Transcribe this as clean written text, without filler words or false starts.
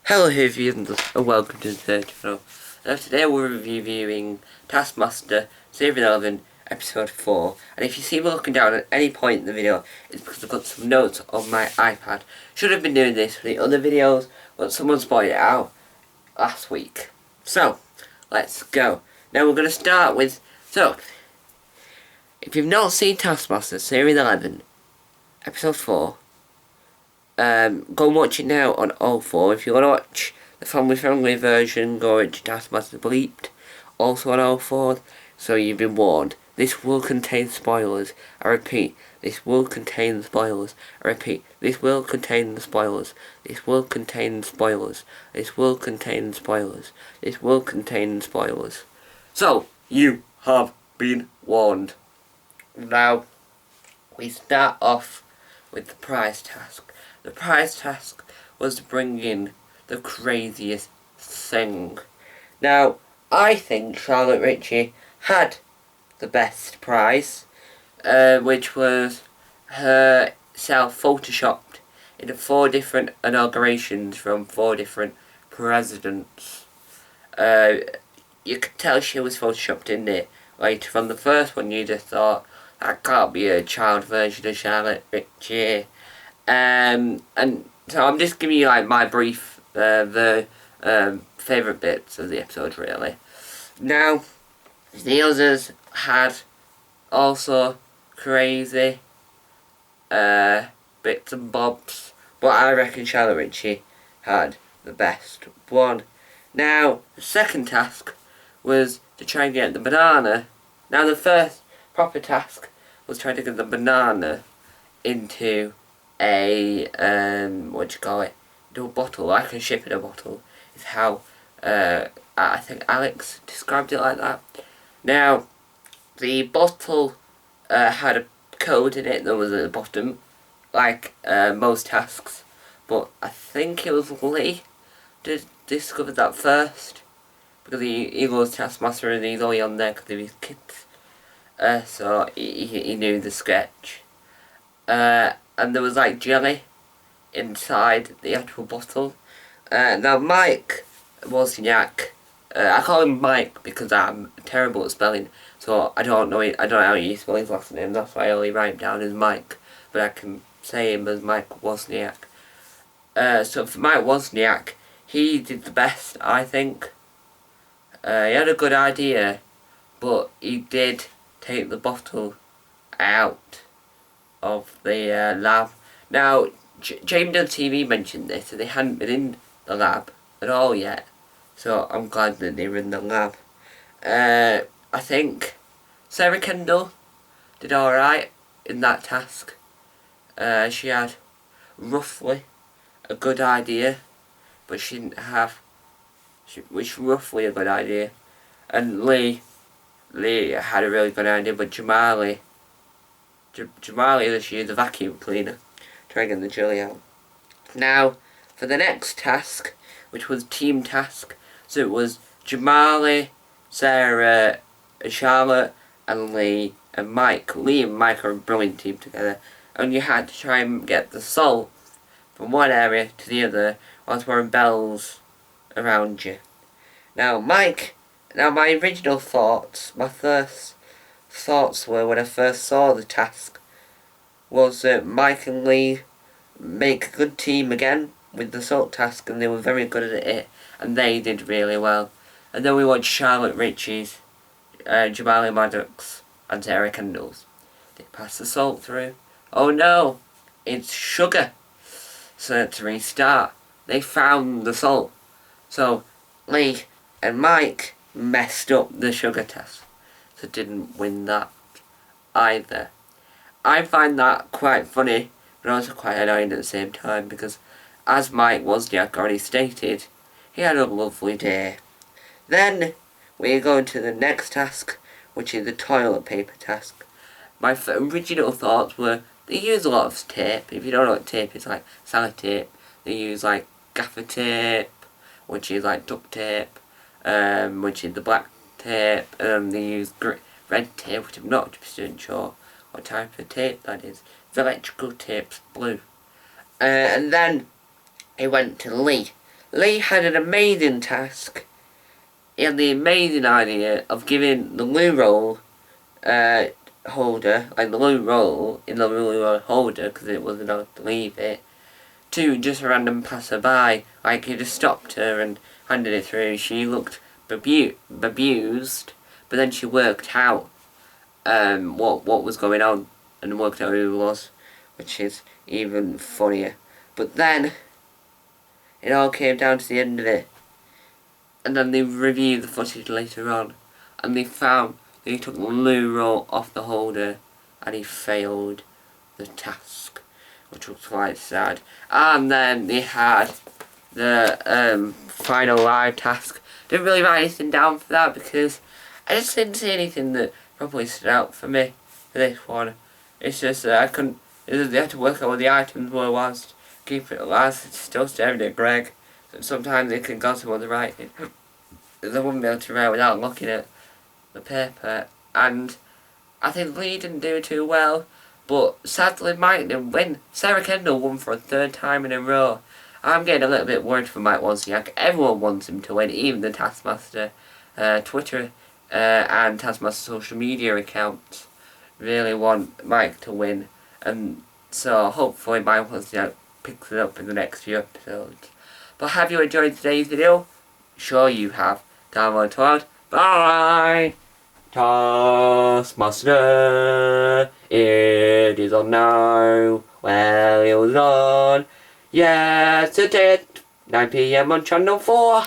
Hello viewers and welcome to the third channel. Now today we're reviewing Taskmaster Series 11 Episode 4, and if you see me looking down at any point in the video, it's because I've got some notes on my iPad. Should have been doing this for the other videos, but someone spotted it out last week. So, let's go. Now we're going to start with, if you've not seen Taskmaster Series 11 Episode 4, go and watch it now on all 4. If you want to watch the family-friendly version, go to Taskmaster Bleeped, also on all 4. So you've been warned. This will contain spoilers. I repeat, this will contain spoilers. I repeat, this will contain spoilers. This will contain spoilers. This will contain spoilers. This will contain spoilers. So, you have been warned. Now, we start off with the prize task. The prize task was to bring in the craziest thing. Now, I think Charlotte Ritchie had the best prize, which was herself photoshopped into 4 different inaugurations from 4 different presidents. You could tell she was photoshopped in it. Like, from the first one you just thought, that can't be a child version of Charlotte Ritchie. And so I'm just giving you like my brief, favourite bits of the episode really. Now, the others had also crazy bits and bobs, but I reckon Charlotte Ritchie had the best one. Now, the second task was to try and get the banana. Now, the first proper task was trying to get the banana into a into a bottle, like a ship in a bottle, is how I think Alex described it like that. Now, the bottle had a code in it that was at the bottom, like most tasks, but I think it was Lee that discovered that first, because he loves Taskmaster and he's only on there because of his kids, so he knew the sketch. And there was like jelly inside the actual bottle. Now Mike Wozniak, I call him Mike because I'm terrible at spelling, so I don't know how you spell his last name. That's why I only write him down as Mike, but I can say him as Mike Wozniak. So for Mike Wozniak, he did the best, I think. He had a good idea, but he did take the bottle out of the lab. Now, James on TV mentioned this, and they hadn't been in the lab at all yet, so I'm glad that they were in the lab. I think Sarah Kendall did alright in that task. She had roughly a good idea, but she didn't have roughly a good idea. And Lee had a really good idea, but Jamali this year, the vacuum cleaner, trying to get the jelly out. Now, for the next task, which was team task, so it was Jamali, Sarah, Charlotte, and Lee, and Mike. Lee and Mike are a brilliant team together, and you had to try and get the salt from one area to the other whilst wearing bells around you. Now, my original thoughts, my first thoughts were, when I first saw the task, was that Mike and Lee make a good team again with the salt task, and they were very good at it, and they did really well. And then we watched Charlotte Ritchie's, Jamali Maddox, and Sarah Kendall's. They passed the salt through. Oh no, it's sugar. So to restart, they found the salt. So Lee and Mike messed up the sugar test, so didn't win that either. I find that quite funny, but also quite annoying at the same time, because as Mike Wozniak already stated, he had a lovely day. Then we go into the next task, which is the toilet paper task. My original thoughts were, they use a lot of tape. If you don't know what tape is, like sellotape, they use like gaffer tape, which is like duct tape, which is the black tape, they use red tape, which I'm not 100% sure what type of tape that is. The electrical tape's blue. And then it went to Lee. Lee had an amazing task. He had the amazing idea of giving the loo roll holder, like the loo roll in the loo roll holder, because it wasn't allowed to leave it, to just a random passerby. Like, he just stopped her and handed it through. She looked abused, but then she worked out what was going on and worked out who it was, which is even funnier. But then it all came down to the end of it, and then they reviewed the footage later on, and they found that he took the loo roll off the holder and he failed the task, which was quite sad. And then they had the final live task. Didn't really write anything down for that because I just didn't see anything that probably stood out for me for this one. It's just that I couldn't. They had to work out what the items were whilst keep it alive. Still staring at Greg. Sometimes they can gossip on the writing. They wouldn't be able to write without looking at the paper. And I think Lee didn't do too well. But sadly, Mike didn't win. Sarah Kendall won for a third time in a row. I'm getting a little bit worried for Mike Wozniak. Everyone wants him to win, even the Taskmaster Twitter and Taskmaster social media accounts really want Mike to win. And so hopefully Mike Wozniak picks it up in the next few episodes. But have you enjoyed today's video? Sure you have. Download to it. Bye! Taskmaster, it is on now. Well, it was on yesterday, 9 PM on Channel 4.